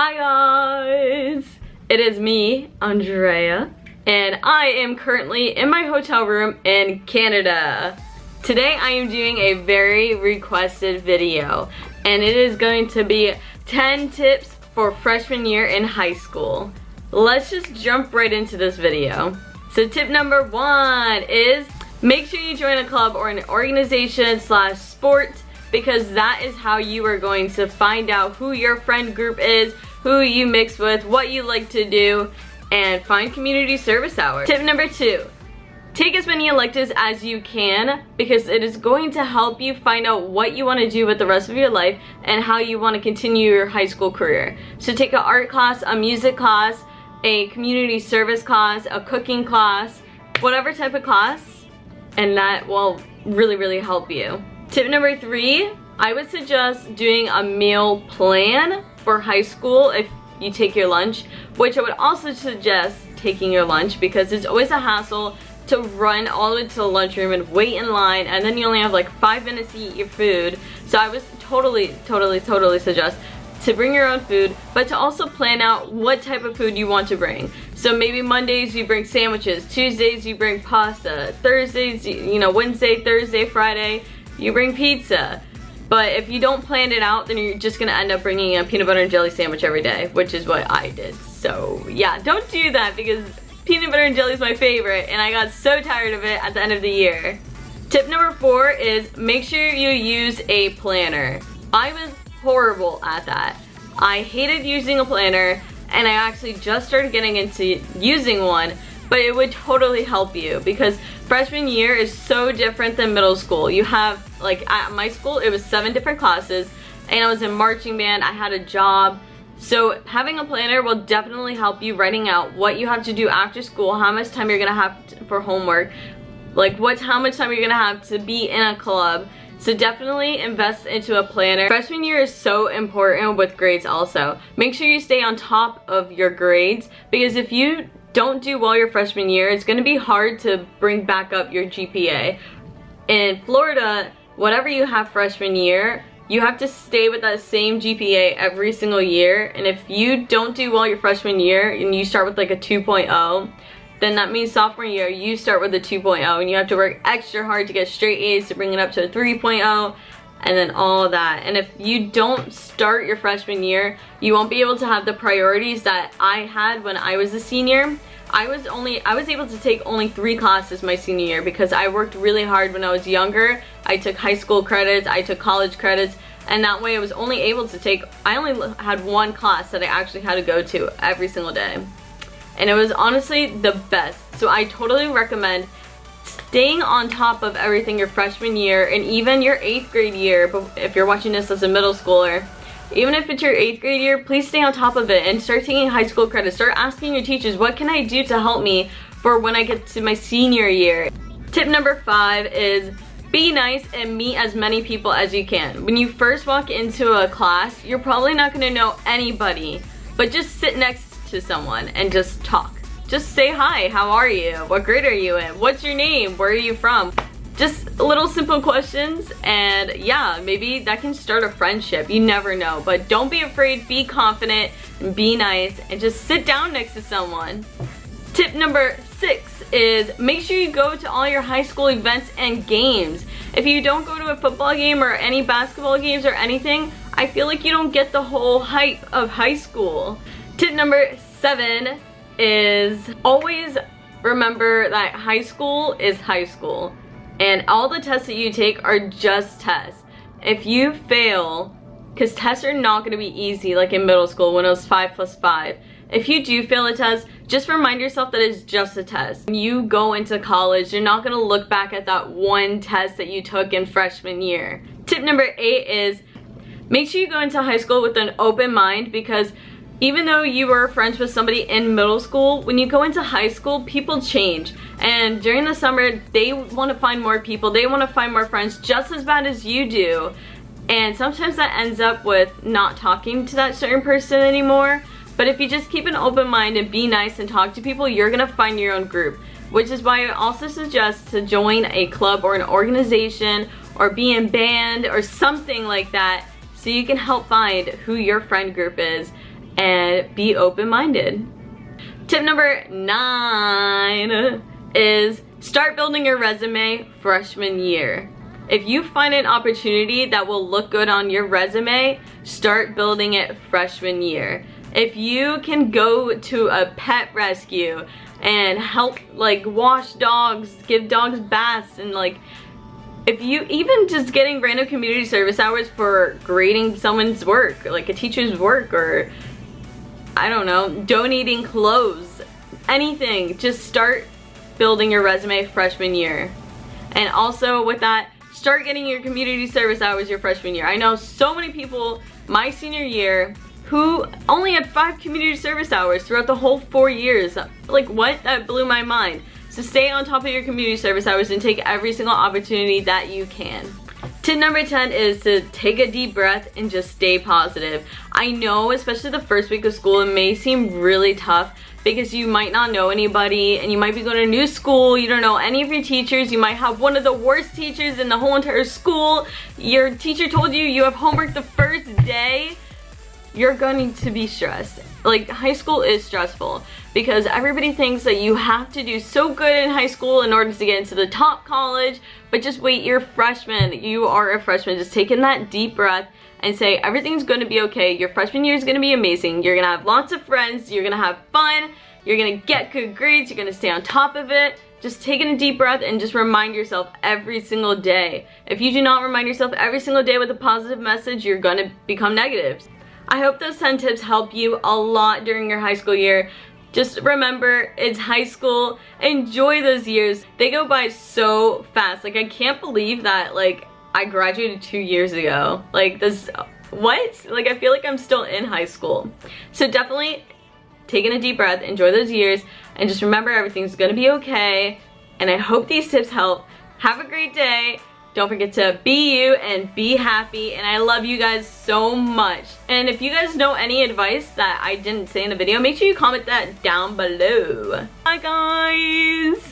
Hi guys! It is me, Andrea, and I am currently in my hotel room in Canada. Today I am doing a very requested video, and it is going to be 10 tips for freshman year in high school. Let's just jump right into this video. So tip number 1 is make sure you join a club or an organization / sport, because that is how you are going to find out who your friend group is, who you mix with, what you like to do, and find community service hours. Tip number 2, take as many electives as you can, because it is going to help you find out what you want to do with the rest of your life and how you want to continue your high school career. So take an art class, a music class, a community service class, a cooking class, whatever type of class, and that will really help you. Tip number 3, I would suggest doing a meal plan for high school if you take your lunch, which I would also suggest taking your lunch, because it's always a hassle to run all the way to the lunchroom and wait in line, and then you only have like 5 minutes to eat your food. So I would totally suggest to bring your own food, but to also plan out what type of food you want to bring. So maybe Mondays you bring sandwiches, Tuesdays you bring pasta, Thursdays, Wednesday, Thursday, Friday, you bring pizza. But if you don't plan it out, then you're just gonna end up bringing a peanut butter and jelly sandwich every day, which is what I did. So yeah, don't do that, because peanut butter and jelly is my favorite, and I got so tired of it at the end of the year. Tip number 4 is make sure you use a planner. I was horrible at that. I hated using a planner, and I actually just started getting into using one, but it would totally help you, because freshman year is so different than middle school. You have, like at my school, it was 7 different classes, and I was in marching band, I had a job. So having a planner will definitely help you writing out what you have to do after school, how much time you're gonna have for homework, like how much time you're gonna have to be in a club. So definitely invest into a planner. Freshman year is so important with grades also. Make sure you stay on top of your grades, because if you don't do well your freshman year, it's gonna be hard to bring back up your GPA. In Florida, whatever you have freshman year, you have to stay with that same GPA every single year, and if you don't do well your freshman year and you start with like a 2.0, then that means sophomore year you start with a 2.0, and you have to work extra hard to get straight A's to bring it up to a 3.0, and then all that. And if you don't start your freshman year, you won't be able to have the priorities that I had when I was a senior. I was able to take only 3 classes my senior year, because I worked really hard when I was younger. I took high school credits, I took college credits, and that way I was only able to take, I only had 1 class that I actually had to go to every single day. And it was honestly the best. So I totally recommend staying on top of everything your freshman year, and even your 8th grade year. But if you're watching this as a middle schooler, even if it's your 8th grade year, please stay on top of it and start taking high school credits. Start asking your teachers, what can I do to help me for when I get to my senior year? Tip number 5 is be nice and meet as many people as you can. When you first walk into a class, you're probably not gonna know anybody, but just sit next to someone and just talk. Just say hi, how are you? What grade are you in? What's your name? Where are you from? Just little simple questions, and yeah, maybe that can start a friendship. You never know, but don't be afraid, be confident, and be nice, and just sit down next to someone. Tip number 6 is make sure you go to all your high school events and games. If you don't go to a football game or any basketball games or anything, I feel like you don't get the whole hype of high school. Tip number 7 is always remember that high school is high school, and all the tests that you take are just tests. If you fail, because tests are not going to be easy like in middle school when it was 5 + 5. If you do fail a test, just remind yourself that it's just a test. When you go into college, you're not going to look back at that one test that you took in freshman year. Tip number 8 is make sure you go into high school with an open mind, because even though you were friends with somebody in middle school, when you go into high school, people change. And during the summer, they want to find more people. They want to find more friends just as bad as you do. And sometimes that ends up with not talking to that certain person anymore. But if you just keep an open mind and be nice and talk to people, you're going to find your own group. Which is why I also suggest to join a club or an organization, or be in band or something like that, so you can help find who your friend group is and be open-minded. Tip number 9 is start building your resume freshman year. If you find an opportunity that will look good on your resume, start building it freshman year. If you can go to a pet rescue and help like wash dogs, give dogs baths, and like if you even just getting random community service hours for grading someone's work, like a teacher's work, or I don't know, donating clothes, anything, just start building your resume freshman year. And also with that, start getting your community service hours your freshman year. I know so many people my senior year who only had 5 community service hours throughout the whole 4 years. Like what? That blew my mind. So stay on top of your community service hours and take every single opportunity that you can. Tip number 10 is to take a deep breath and just stay positive. I know, especially the first week of school, it may seem really tough because you might not know anybody and you might be going to a new school, you don't know any of your teachers, you might have one of the worst teachers in the whole entire school, your teacher told you you have homework the first day. You're going to be stressed. Like, high school is stressful because everybody thinks that you have to do so good in high school in order to get into the top college, but just wait, you're a freshman. You are a freshman. Just take in that deep breath and say everything's going to be okay. Your freshman year is going to be amazing. You're going to have lots of friends. You're going to have fun. You're going to get good grades. You're going to stay on top of it. Just take in a deep breath and just remind yourself every single day. If you do not remind yourself every single day with a positive message, you're going to become negative. I hope those 10 tips help you a lot during your high school year. Just remember, it's high school. Enjoy those years. They go by so fast. Like, I can't believe that, like, I graduated 2 years ago. Like, this, what? Like, I feel like I'm still in high school. So definitely take in a deep breath, enjoy those years, and just remember everything's gonna be okay. And I hope these tips help. Have a great day. Don't forget to be you and be happy, and I love you guys so much. And if you guys know any advice that I didn't say in the video, make sure you comment that down below. Bye guys!